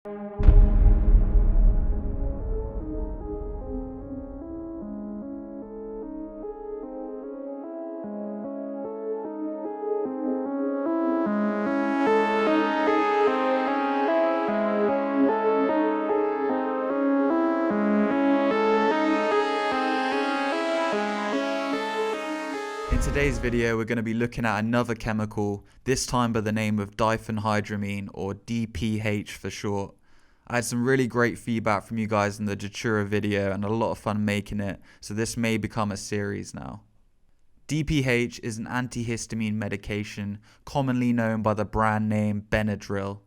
In today's video, we're going to be looking at another chemical, this time by the name of diphenhydramine, or DPH for short. I had some really great feedback from you guys in the Datura video and a lot of fun making it, so this may become a series now. DPH is an antihistamine medication commonly known by the brand name Benadryl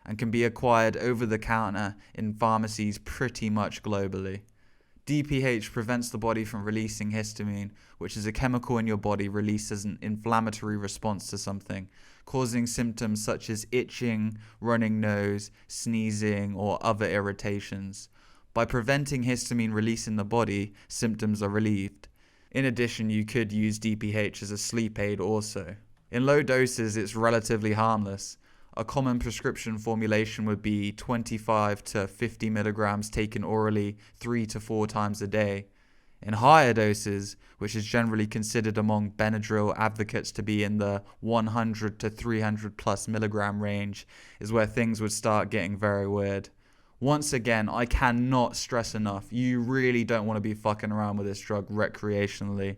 and can be acquired over the counter in pharmacies pretty much globally. DPH prevents the body from releasing histamine, which is a chemical in your body released as an inflammatory response to something, causing symptoms such as itching, running nose, sneezing, or other irritations. By preventing histamine release in the body, symptoms are relieved. In addition, you could use DPH as a sleep aid also. In low doses, it's relatively harmless. A common prescription formulation would be 25 to 50 milligrams taken orally 3 to 4 times a day. In higher doses, which is generally considered among Benadryl advocates to be in the 100 to 300 plus milligram range, is where things would start getting very weird. Once again, I cannot stress enough, you really don't want to be fucking around with this drug recreationally.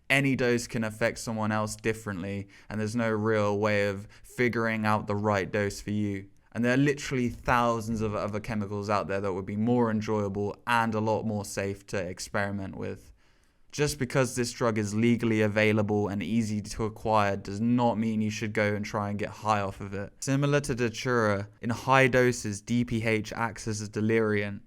Any dose can affect someone else differently, and there's no real way of figuring out the right dose for you. And there are literally thousands of other chemicals out there that would be more enjoyable and a lot more safe to experiment with. Just because this drug is legally available and easy to acquire does not mean you should go and try and get high off of it. Similar to Datura, in high doses, DPH acts as a deliriant.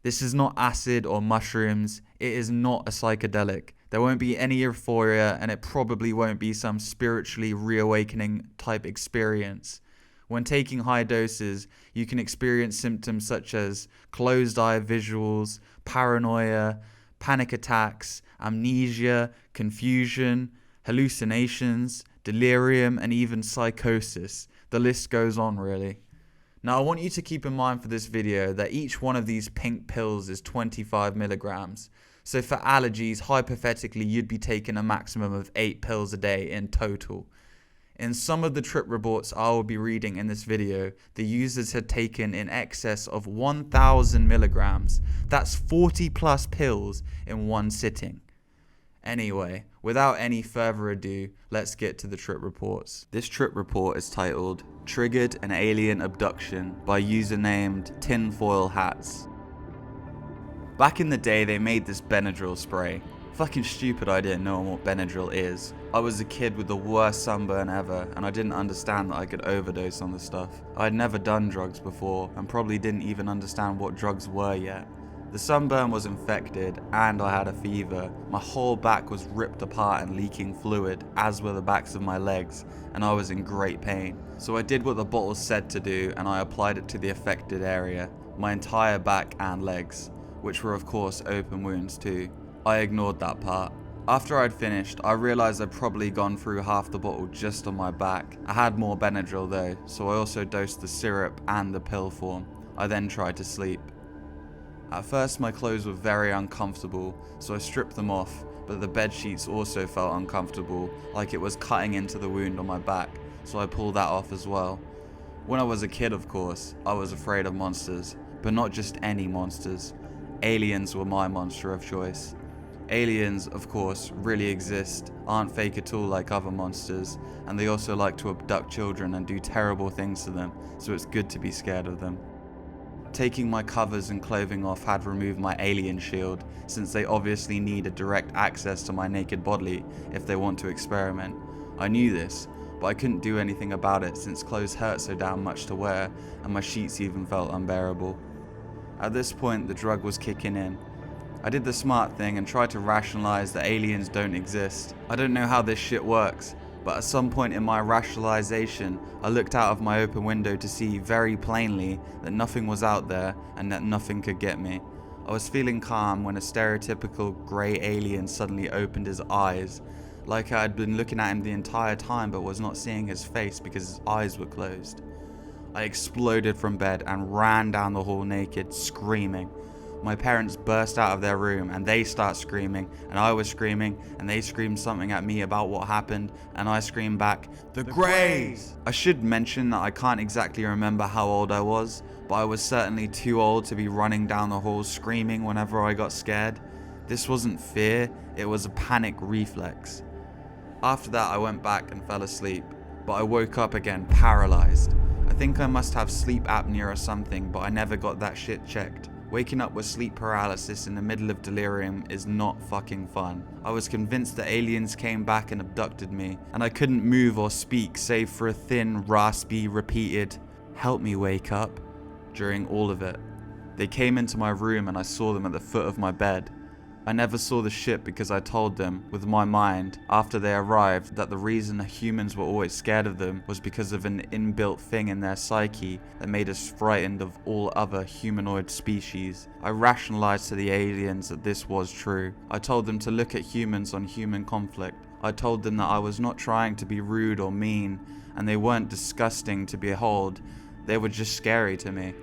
This is not acid or mushrooms, it is not a psychedelic. There won't be any euphoria, and it probably won't be some spiritually reawakening type experience. When taking high doses, you can experience symptoms such as closed eye visuals, paranoia, panic attacks, amnesia, confusion, hallucinations, delirium, and even psychosis. The list goes on really. Now I want you to keep in mind for this video that each one of these pink pills is 25 milligrams. So for allergies, hypothetically, you'd be taking a maximum of 8 pills a day in total. In some of the trip reports I will be reading in this video, the users had taken in excess of 1,000 milligrams. That's 40 plus pills in one sitting. Anyway, without any further ado, let's get to the trip reports. This trip report is titled, Triggered an Alien Abduction by user named Tinfoil Hats. Back in the day, they made this Benadryl spray. Fucking stupid I didn't know what Benadryl is. I was a kid with the worst sunburn ever, and I didn't understand that I could overdose on the stuff. I had never done drugs before, and probably didn't even understand what drugs were yet. The sunburn was infected, and I had a fever. My whole back was ripped apart and leaking fluid, as were the backs of my legs, and I was in great pain. So I did what the bottle said to do, and I applied it to the affected area, my entire back and legs, which were of course open wounds too. I ignored that part. After I'd finished, I realised I'd probably gone through half the bottle just on my back. I had more Benadryl though, so I also dosed the syrup and the pill form. I then tried to sleep. At first my clothes were very uncomfortable, so I stripped them off, but the bed sheets also felt uncomfortable, like it was cutting into the wound on my back, so I pulled that off as well. When I was a kid, of course, I was afraid of monsters, but not just any monsters. Aliens were my monster of choice. Aliens, of course, really exist, aren't fake at all like other monsters, and they also like to abduct children and do terrible things to them, so it's good to be scared of them. Taking my covers and clothing off had removed my alien shield, since they obviously need a direct access to my naked body if they want to experiment. I knew this, but I couldn't do anything about it since clothes hurt so damn much to wear, and my sheets even felt unbearable. At this point, the drug was kicking in. I did the smart thing and tried to rationalize that aliens don't exist. I don't know how this shit works, but at some point in my rationalization, I looked out of my open window to see very plainly that nothing was out there and that nothing could get me. I was feeling calm when a stereotypical grey alien suddenly opened his eyes, like I had been looking at him the entire time but was not seeing his face because his eyes were closed. I exploded from bed and ran down the hall naked, screaming. My parents burst out of their room and they start screaming, and I was screaming, and they screamed something at me about what happened, and I screamed back, "The Greys!" I should mention that I can't exactly remember how old I was, but I was certainly too old to be running down the halls screaming whenever I got scared. This wasn't fear, it was a panic reflex. After that I went back and fell asleep, but I woke up again paralyzed. I think I must have sleep apnea or something, but I never got that shit checked. Waking up with sleep paralysis in the middle of delirium is not fucking fun. I was convinced that aliens came back and abducted me, and I couldn't move or speak save for a thin, raspy, repeated, "Help me wake up," during all of it. They came into my room and I saw them at the foot of my bed. I never saw the ship because I told them, with my mind, after they arrived, that the reason humans were always scared of them was because of an inbuilt thing in their psyche that made us frightened of all other humanoid species. I rationalized to the aliens that this was true. I told them to look at humans on human conflict. I told them that I was not trying to be rude or mean, and they weren't disgusting to behold, they were just scary to me.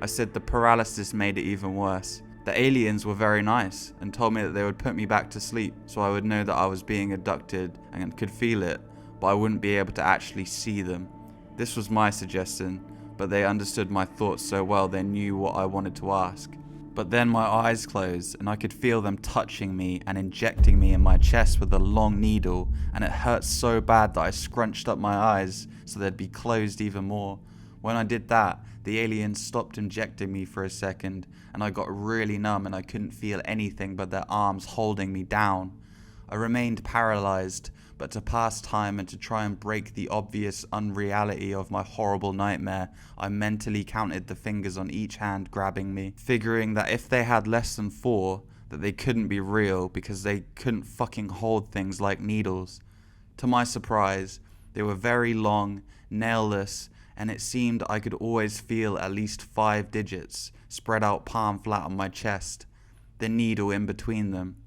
I said the paralysis made it even worse. The aliens were very nice and told me that they would put me back to sleep so I would know that I was being abducted and could feel it, but I wouldn't be able to actually see them. This was my suggestion, but they understood my thoughts so well they knew what I wanted to ask. But then my eyes closed and I could feel them touching me and injecting me in my chest with a long needle, and it hurt so bad that I scrunched up my eyes so they'd be closed even more. When I did that, the aliens stopped injecting me for a second, and I got really numb and I couldn't feel anything but their arms holding me down. I remained paralyzed, but to pass time and to try and break the obvious unreality of my horrible nightmare, I mentally counted the fingers on each hand grabbing me, figuring that if they had less than 4, that they couldn't be real because they couldn't fucking hold things like needles. To my surprise, they were very long, nailless, and it seemed I could always feel at least 5 digits spread out palm flat on my chest, the needle in between them.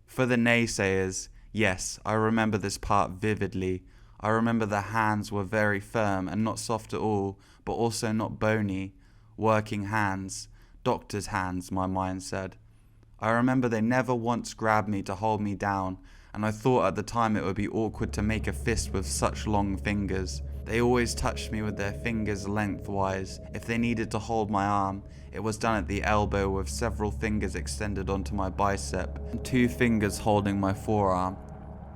For the naysayers, yes, I remember this part vividly. I remember the hands were very firm and not soft at all, but also not bony. Working hands. Doctor's hands, my mind said. I remember they never once grabbed me to hold me down, and I thought at the time it would be awkward to make a fist with such long fingers. They always touched me with their fingers lengthwise. If they needed to hold my arm, it was done at the elbow with several fingers extended onto my bicep and 2 fingers holding my forearm.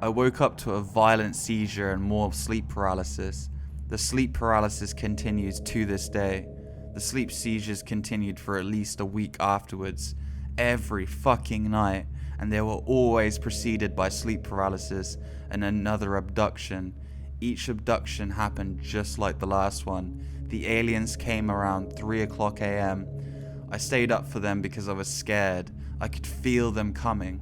I woke up to a violent seizure and more sleep paralysis. The sleep paralysis continues to this day. The sleep seizures continued for at least a week afterwards, every fucking night, and they were always preceded by sleep paralysis and another abduction. Each abduction happened just like the last one. The aliens came around 3 o'clock a.m. I stayed up for them because I was scared. I could feel them coming.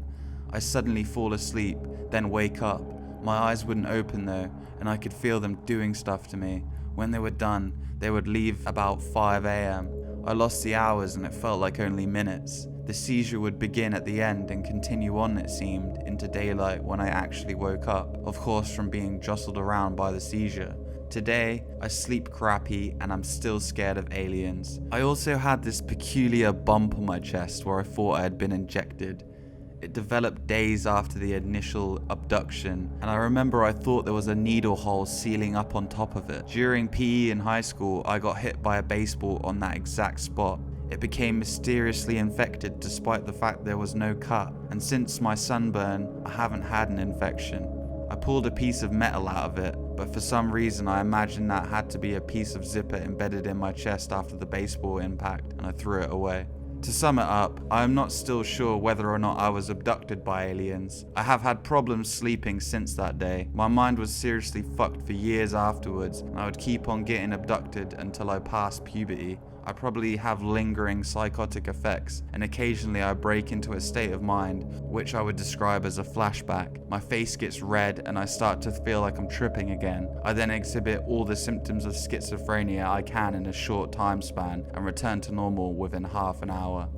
I suddenly fall asleep, then wake up. My eyes wouldn't open though, and I could feel them doing stuff to me. When they were done, they would leave about 5 a.m. I lost the hours and it felt like only minutes. The seizure would begin at the end and continue on, it seemed, into daylight when I actually woke up, of course from being jostled around by the seizure. Today, I sleep crappy and I'm still scared of aliens. I also had this peculiar bump on my chest where I thought I had been injected. It developed days after the initial abduction, and I remember I thought there was a needle hole sealing up on top of it. During PE in high school, I got hit by a baseball on that exact spot. It became mysteriously infected despite the fact there was no cut, and since my sunburn, I haven't had an infection. I pulled a piece of metal out of it, but for some reason I imagined that had to be a piece of zipper embedded in my chest after the baseball impact, and I threw it away. To sum it up, I am not still sure whether or not I was abducted by aliens. I have had problems sleeping since that day. My mind was seriously fucked for years afterwards, and I would keep on getting abducted until I passed puberty. I probably have lingering psychotic effects, and occasionally I break into a state of mind, which I would describe as a flashback. My face gets red and I start to feel like I'm tripping again. I then exhibit all the symptoms of schizophrenia I can in a short time span and return to normal within half an hour.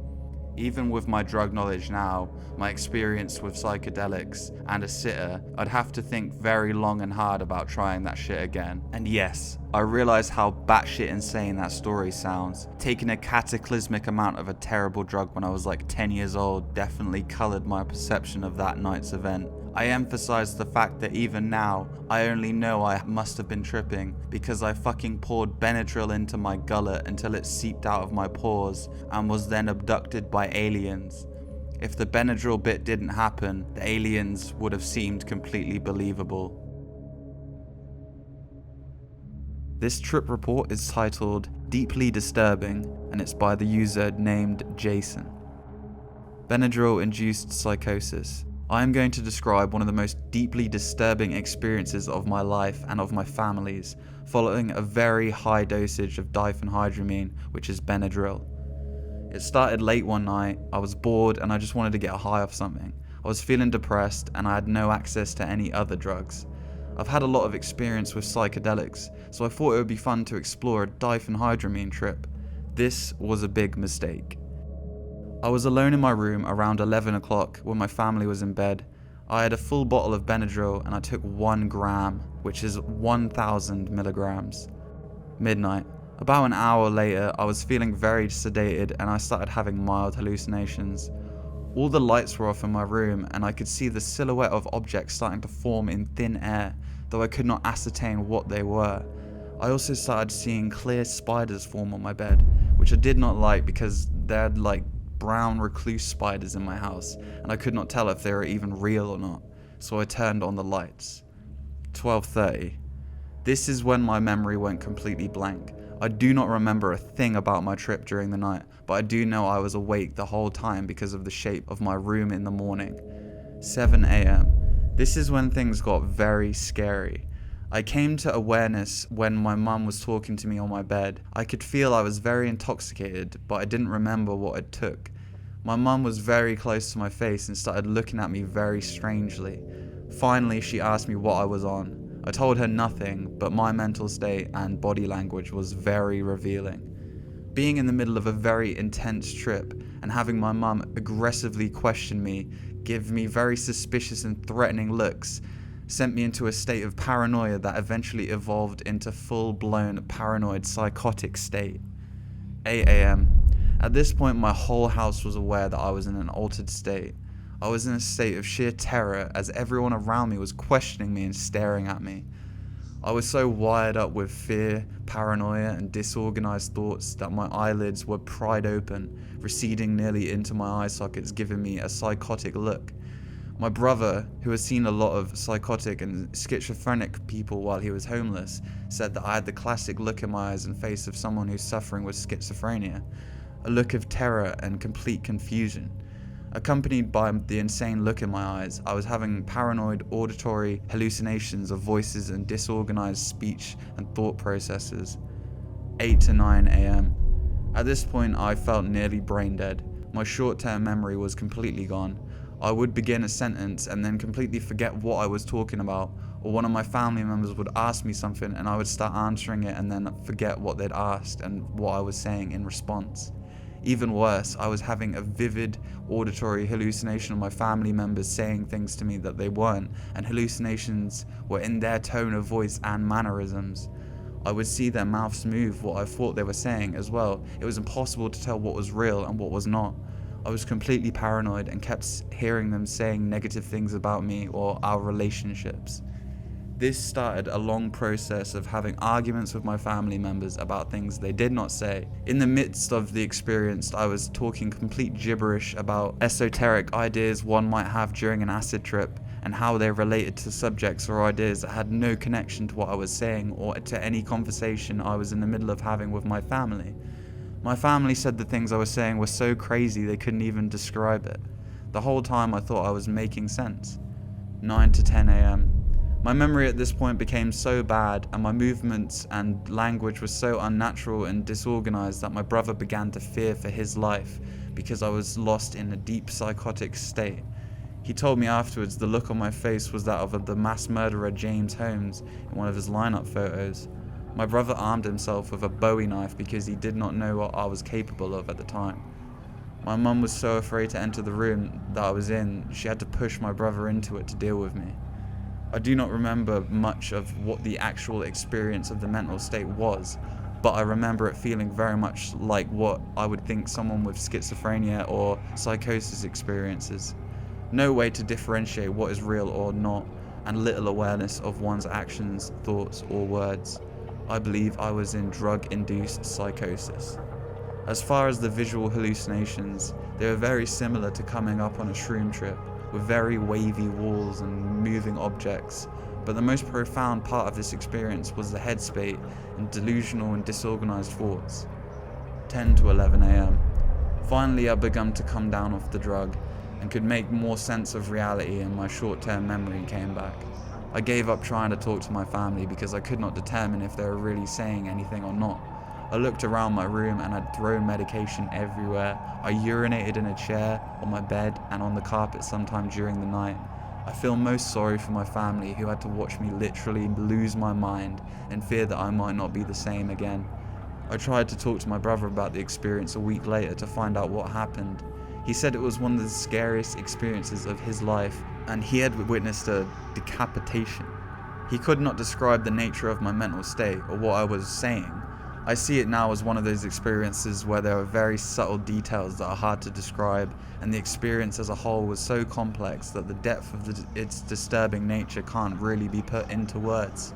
Even with my drug knowledge now, my experience with psychedelics, and a sitter, I'd have to think very long and hard about trying that shit again. And yes, I realize how batshit insane that story sounds. Taking a cataclysmic amount of a terrible drug when I was like 10 years old definitely colored my perception of that night's event. I emphasize the fact that even now, I only know I must have been tripping because I fucking poured Benadryl into my gullet until it seeped out of my pores and was then abducted by aliens. If the Benadryl bit didn't happen, the aliens would have seemed completely believable. This trip report is titled Deeply Disturbing, and it's by the user named Jason. Benadryl-induced psychosis. I am going to describe one of the most deeply disturbing experiences of my life and of my family's, following a very high dosage of diphenhydramine, which is Benadryl. It started late one night, I was bored and I just wanted to get high off something. I was feeling depressed and I had no access to any other drugs. I've had a lot of experience with psychedelics, so I thought it would be fun to explore a diphenhydramine trip. This was a big mistake. I was alone in my room around 11 o'clock when my family was in bed. I had a full bottle of Benadryl and I took 1 gram, which is 1,000 milligrams. Midnight. About an hour later, I was feeling very sedated and I started having mild hallucinations. All the lights were off in my room and I could see the silhouette of objects starting to form in thin air, though I could not ascertain what they were. I also started seeing clear spiders form on my bed, which I did not like because they had like brown recluse spiders in my house and I could not tell if they were even real or not, so I turned on the lights. 12:30. This is when my memory went completely blank. I do not remember a thing about my trip during the night, but I do know I was awake the whole time because of the shape of my room in the morning. 7 a.m. This is when things got very scary. I came to awareness when my mum was talking to me on my bed. I could feel I was very intoxicated, but I didn't remember what it took. My mum was very close to my face and started looking at me very strangely. Finally, she asked me what I was on. I told her nothing, but my mental state and body language was very revealing. Being in the middle of a very intense trip and having my mum aggressively question me, give me very suspicious and threatening looks, sent me into a state of paranoia that eventually evolved into full-blown paranoid psychotic state. 8 a.m. At this point, my whole house was aware that I was in an altered state. I was in a state of sheer terror as everyone around me was questioning me and staring at me. I was so wired up with fear, paranoia, and disorganized thoughts that my eyelids were pried open, receding nearly into my eye sockets, giving me a psychotic look. My brother, who has seen a lot of psychotic and schizophrenic people while he was homeless, said that I had the classic look in my eyes and face of someone who's suffering with schizophrenia, a look of terror and complete confusion. Accompanied by the insane look in my eyes, I was having paranoid auditory hallucinations of voices and disorganized speech and thought processes. 8 to 9 a.m. At this point, I felt nearly brain dead. My short-term memory was completely gone. I would begin a sentence and then completely forget what I was talking about, or one of my family members would ask me something and I would start answering it and then forget what they'd asked and what I was saying in response. Even worse, I was having a vivid auditory hallucination of my family members saying things to me that they weren't, and hallucinations were in their tone of voice and mannerisms. I would see their mouths move what I thought they were saying as well. It was impossible to tell what was real and what was not. I was completely paranoid and kept hearing them saying negative things about me or our relationships. This started a long process of having arguments with my family members about things they did not say. In the midst of the experience, I was talking complete gibberish about esoteric ideas one might have during an acid trip and how they related to subjects or ideas that had no connection to what I was saying or to any conversation I was in the middle of having with my family. My family said the things I was saying were so crazy they couldn't even describe it. The whole time I thought I was making sense. 9 to 10 a.m. My memory at this point became so bad and my movements and language was so unnatural and disorganized that my brother began to fear for his life because I was lost in a deep psychotic state. He told me afterwards the look on my face was that of the mass murderer James Holmes in one of his lineup photos. My brother armed himself with a Bowie knife because he did not know what I was capable of at the time. My mum was so afraid to enter the room that I was in, she had to push my brother into it to deal with me. I do not remember much of what the actual experience of the mental state was, but I remember it feeling very much like what I would think someone with schizophrenia or psychosis experiences. No way to differentiate what is real or not, and little awareness of one's actions, thoughts, or words. I believe I was in drug-induced psychosis. As far as the visual hallucinations, they were very similar to coming up on a shroom trip, with very wavy walls and moving objects, but the most profound part of this experience was the headspace and delusional and disorganized thoughts. 10 to 11 am. Finally, I began to come down off the drug and could make more sense of reality, and my short-term memory came back. I gave up trying to talk to my family because I could not determine if they were really saying anything or not. I looked around my room and I'd thrown medication everywhere. I urinated in a chair, on my bed, and on the carpet sometime during the night. I feel most sorry for my family who had to watch me literally lose my mind and fear that I might not be the same again. I tried to talk to my brother about the experience a week later to find out what happened. He said it was one of the scariest experiences of his life and he had witnessed a decapitation. He could not describe the nature of my mental state or what I was saying. I see it now as one of those experiences where there are very subtle details that are hard to describe, and the experience as a whole was so complex that the depth of its disturbing nature can't really be put into words.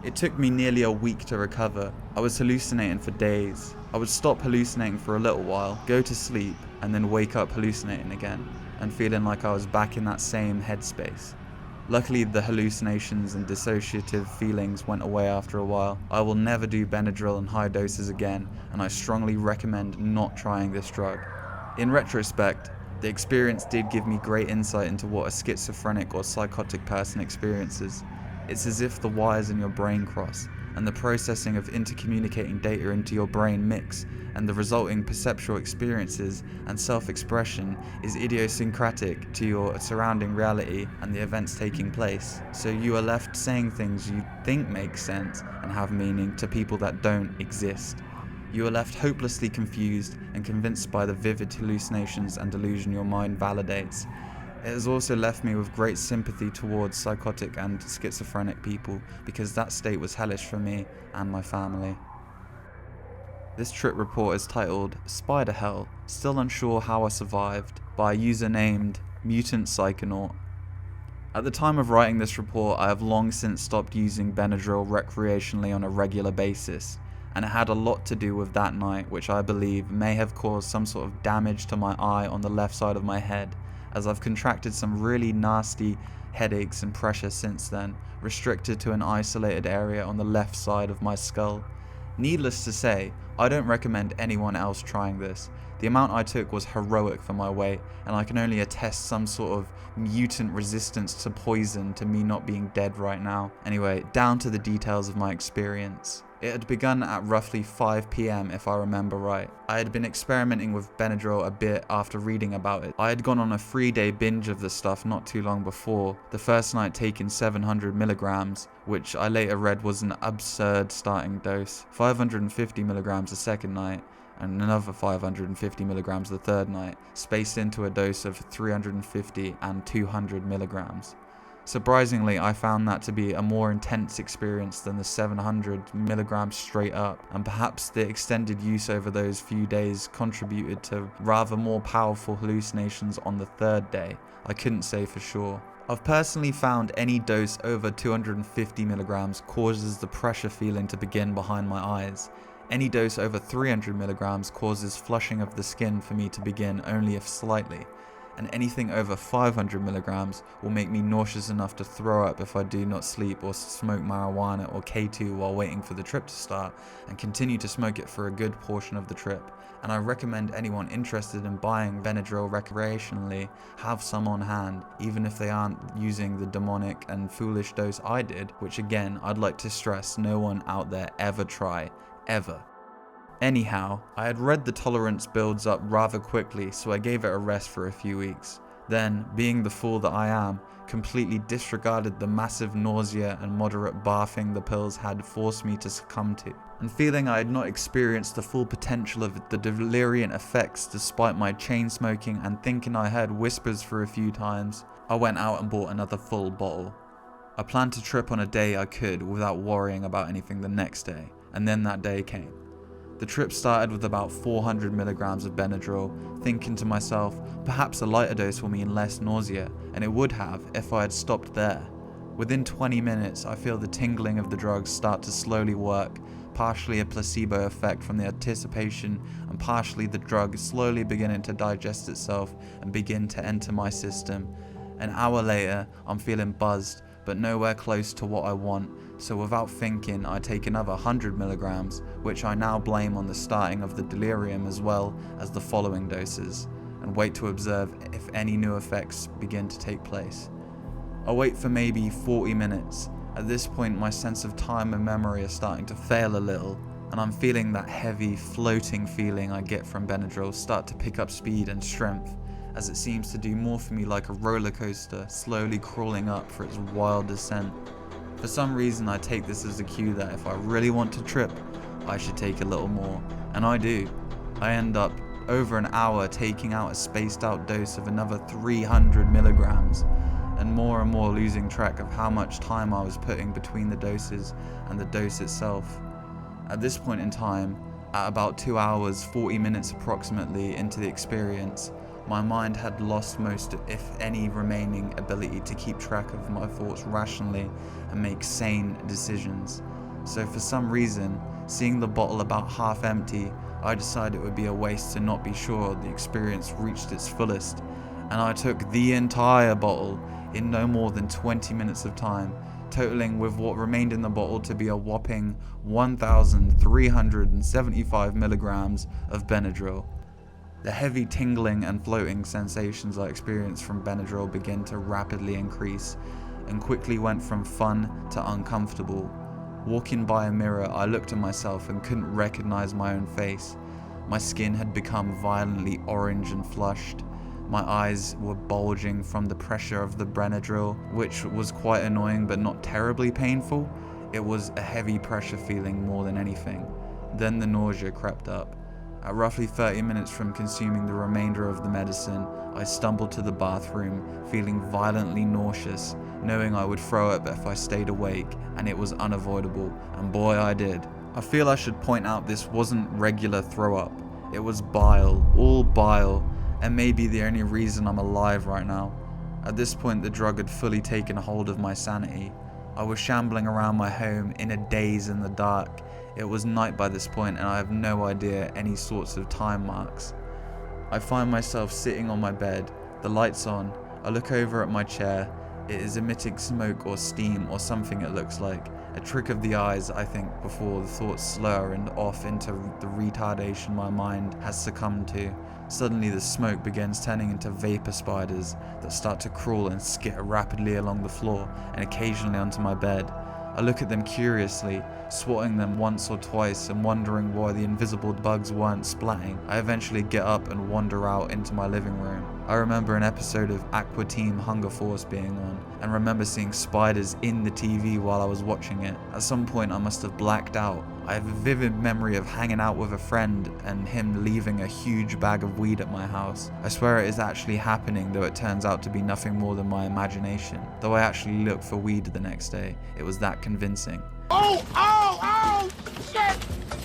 It took me nearly a week to recover. I was hallucinating for days. I would stop hallucinating for a little while, go to sleep, and then wake up hallucinating again, and feeling like I was back in that same headspace. Luckily, the hallucinations and dissociative feelings went away after a while. I will never do Benadryl in high doses again, and I strongly recommend not trying this drug. In retrospect, the experience did give me great insight into what a schizophrenic or psychotic person experiences. It's as if the wires in your brain cross, and the processing of intercommunicating data into your brain mix, and the resulting perceptual experiences and self-expression is idiosyncratic to your surrounding reality and the events taking place. So you are left saying things you think make sense and have meaning to people that don't exist. You are left hopelessly confused and convinced by the vivid hallucinations and delusion your mind validates. It has also left me with great sympathy towards psychotic and schizophrenic people because that state was hellish for me and my family. This trip report is titled Spider Hell, Still Unsure How I Survived, by a user named mutatedpsychonaut. At the time of writing this report, I have long since stopped using Benadryl recreationally on a regular basis, and it had a lot to do with that night, which I believe may have caused some sort of damage to my eye on the left side of my head, as I've contracted some really nasty headaches and pressure since then, restricted to an isolated area on the left side of my skull. Needless to say, I don't recommend anyone else trying this. The amount I took was heroic for my weight, and I can only attest some sort of mutant resistance to poison to me not being dead right now. Anyway, down to the details of my experience. It had begun at roughly 5 PM if I remember right. I had been experimenting with Benadryl a bit after reading about it. I had gone on a 3-day binge of the stuff not too long before, the first night taking 700 milligrams, which I later read was an absurd starting dose, 550 milligrams the second night, and another 550 milligrams the third night, spaced into a dose of 350 and 200 milligrams. Surprisingly, I found that to be a more intense experience than the 700 milligrams straight up, and perhaps the extended use over those few days contributed to rather more powerful hallucinations on the third day. I couldn't say for sure. I've personally found any dose over 250 milligrams causes the pressure feeling to begin behind my eyes. Any dose over 300 milligrams causes flushing of the skin for me to begin only if slightly. And anything over 500 milligrams will make me nauseous enough to throw up if I do not sleep or smoke marijuana or K2 while waiting for the trip to start, and continue to smoke it for a good portion of the trip. And I recommend anyone interested in buying Benadryl recreationally have some on hand, even if they aren't using the demonic and foolish dose I did, which again, I'd like to stress no one out there ever try, ever. Anyhow, I had read the tolerance builds up rather quickly, so I gave it a rest for a few weeks. Then, being the fool that I am, completely disregarded the massive nausea and moderate barfing the pills had forced me to succumb to. And feeling I had not experienced the full potential of the delirium effects despite my chain smoking and thinking I heard whispers for a few times, I went out and bought another full bottle. I planned to trip on a day I could without worrying about anything the next day, and then that day came. The trip started with about 400 milligrams of Benadryl, thinking to myself, perhaps a lighter dose will mean less nausea, and it would have if I had stopped there. Within 20 minutes, I feel the tingling of the drugs start to slowly work, partially a placebo effect from the anticipation, and partially the drug slowly beginning to digest itself and begin to enter my system. An hour later, I'm feeling buzzed, but nowhere close to what I want, so without thinking, I take another 100 milligrams, which I now blame on the starting of the delirium as well as the following doses, and wait to observe if any new effects begin to take place. I wait for maybe 40 minutes. At this point, my sense of time and memory are starting to fail a little, and I'm feeling that heavy, floating feeling I get from Benadryl start to pick up speed and strength, as it seems to do more for me like a roller coaster slowly crawling up for its wild descent. For some reason, I take this as a cue that if I really want to trip, I should take a little more, and I do. I end up over an hour taking out a spaced out dose of another 300 milligrams, and more losing track of how much time I was putting between the doses and the dose itself. At this point in time, at about 2 hours 40 minutes approximately into the experience, my mind had lost most, if any, remaining ability to keep track of my thoughts rationally and make sane decisions. So for some reason, seeing the bottle about half empty, I decided it would be a waste to not be sure the experience reached its fullest, and I took the entire bottle in no more than 20 minutes of time, totaling with what remained in the bottle to be a whopping 1,375 milligrams of Benadryl. The heavy tingling and floating sensations I experienced from Benadryl began to rapidly increase, and quickly went from fun to uncomfortable. Walking by a mirror, I looked at myself and couldn't recognize my own face. My skin had become violently orange and flushed. My eyes were bulging from the pressure of the Benadryl, which was quite annoying but not terribly painful. It was a heavy pressure feeling more than anything. Then the nausea crept up. At roughly 30 minutes from consuming the remainder of the medicine, I stumbled to the bathroom, feeling violently nauseous, knowing I would throw up if I stayed awake, and it was unavoidable, and boy I did. I feel I should point out this wasn't regular throw up. It was bile, all bile, and maybe the only reason I'm alive right now. At this point, the drug had fully taken hold of my sanity. I was shambling around my home in a daze in the dark. It was night by this point, and I have no idea any sorts of time marks. I find myself sitting on my bed, the lights on. I look over at my chair. It is emitting smoke or steam or something it looks like. A trick of the eyes, I think, before the thoughts slur and off into the retardation my mind has succumbed to. Suddenly the smoke begins turning into vapor spiders that start to crawl and skitter rapidly along the floor and occasionally onto my bed. I look at them curiously, swatting them once or twice and wondering why the invisible bugs weren't splatting. I eventually get up and wander out into my living room. I remember an episode of Aqua Team Hunger Force being on, and remember seeing spiders in the TV while I was watching it. At some point I must have blacked out. I have a vivid memory of hanging out with a friend and him leaving a huge bag of weed at my house. I swear it is actually happening, though it turns out to be nothing more than my imagination. Though I actually looked for weed the next day, it was that convincing. Oh, shit!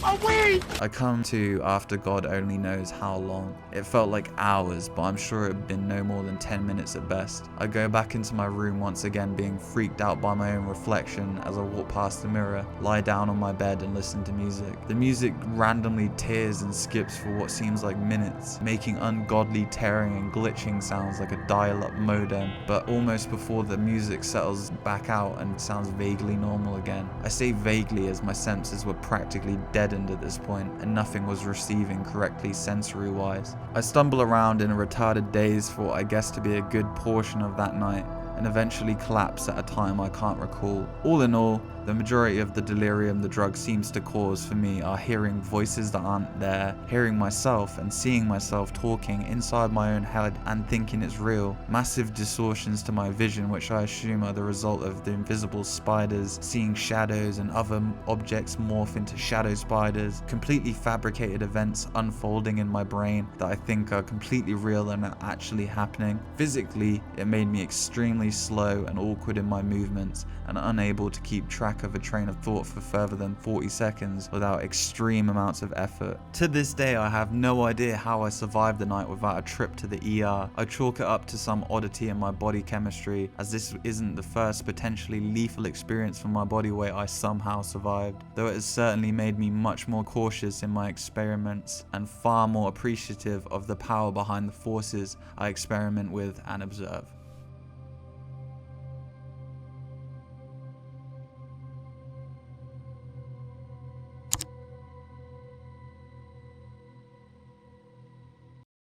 A weed! I come to after God only knows how long. It felt like hours, but I'm sure it had been no more than 10 minutes at best. I go back into my room once again, being freaked out by my own reflection as I walk past the mirror, lie down on my bed and listen to music. The music randomly tears and skips for what seems like minutes, making ungodly tearing and glitching sounds like a dial-up modem, but almost before the music settles back out and sounds vaguely normal again. I say vaguely as my senses were practically deadened at this point and nothing was receiving correctly sensory-wise. I stumble around in a retarded daze for I guess to be a good portion of that night and eventually collapse at a time I can't recall. All in all, The majority of the delirium the drug seems to cause for me are hearing voices that aren't there, hearing myself and seeing myself talking inside my own head and thinking it's real, massive distortions to my vision which I assume are the result of the invisible spiders, seeing shadows and other objects morph into shadow spiders, completely fabricated events unfolding in my brain that I think are completely real and are actually happening. Physically, it made me extremely slow and awkward in my movements and unable to keep track of a train of thought for further than 40 seconds without extreme amounts of effort. To this day, I have no idea how I survived the night without a trip to the ER. I chalk it up to some oddity in my body chemistry, as this isn't the first potentially lethal experience for my body where I somehow survived, though it has certainly made me much more cautious in my experiments and far more appreciative of the power behind the forces I experiment with and observe.